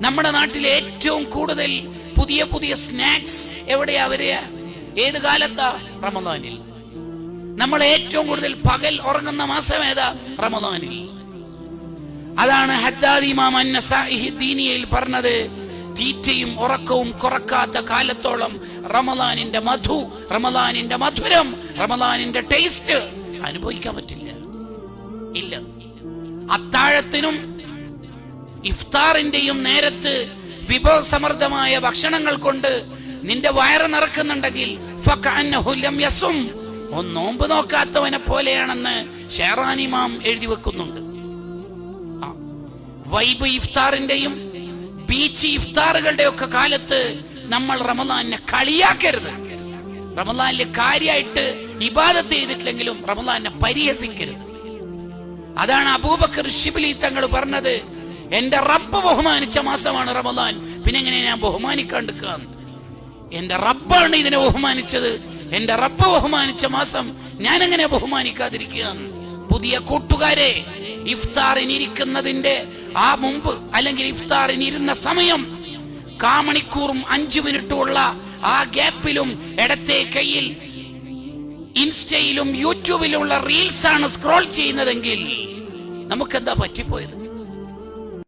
നമ്മുടെ നാട്ടിൽ ഏറ്റവും കൂടുതൽ പുതിയ പുതിയ സ്നാക്സ് എവിടെയാ വരിക? ഏത് കാലത്താ? റമദാനിൽ. നമ്മൾ ഏറ്റവും കൂടുതൽ പകൽ ഉറങ്ങുന്ന മാസം ഏതാ? റമദാനിൽ. അതാണ് ഹദ്ദാദ് ഇമാം അൻ-നസാഇ ദീനിയയിൽ പറഞ്ഞത്, തീറ്റയും ഉറക്കവും കുറക്കാത്ത കാലത്തോളം റമദാനിന്റെ മധു, റമദാനിന്റെ മധുരം, റമദാനിന്റെ ടേസ്റ്റ് അനുഭവിക്കാൻ പറ്റില്ല. ഇല്ല. അത്താഴത്തിനും ഇഫ്താറിന്റെയും നേരത്ത് വിഭവസമൃദ്ധമായ ഭക്ഷണങ്ങൾ കൊണ്ട് നിന്റെ വയറ് നിറക്കുന്നുണ്ടെങ്കിൽ ഫകഅന്നഹു ലം യസും, നോമ്പ് നോക്കാത്തവനെ പോലെയാണെന്ന് ഷെഹ്റാനി ഇമാം എഴുതി വെക്കുന്നുണ്ട്. വൈബ് ഇഫ്താറിന്റെയും ബീച്ച് ഇഫ്താറുകളുടെ ഒക്കെ കാലത്ത് നമ്മൾ റമദാനിനെ കളിയാക്കരുത്. റമദാനിലെ കാര്യമായിട്ട് ഇബാദത്ത് ചെയ്തിട്ടില്ലെങ്കിലും റമദാനിനെ പരിഹസിക്കരുത്. അതാണ് അബൂബക്കർ ശിബ്ലി തങ്ങൾ പറഞ്ഞത്, എന്റെ റബ്ബ് ബഹുമാനിച്ച മാസമാണ് റമദാൻ, പിന്നെ എങ്ങനെ ഞാൻ ബഹുമാനിക്കാണ്ടിരിക്കുക? എന്റെ റബ്ബാണ് ഇതിനെ ബഹുമാനിച്ചത്, എന്റെ റബ്ബ് ബഹുമാനിച്ച മാസം ഞാൻ എങ്ങനെ ബഹുമാനിക്കാതിരിക്കുക? പുതിയ കൂട്ടുകാരെ, ഇഫ്താറിനിരിക്കുന്നതിന്റെ ആ മുമ്പ് അല്ലെങ്കിൽ ഇഫ്താറിനിരുന്ന സമയം കാമണിക്കൂറും 5 മിനിറ്റുമുള്ള ആ ഗ്യാപ്പിലും ഇടത്തെ കയ്യിൽ ഇൻസ്റ്റയിലും യൂട്യൂബിലുള്ള റീൽസ് ആണ് സ്ക്രോൾ ചെയ്യുന്നതെങ്കിൽ നമുക്കെന്താ പറ്റിപ്പോയത്?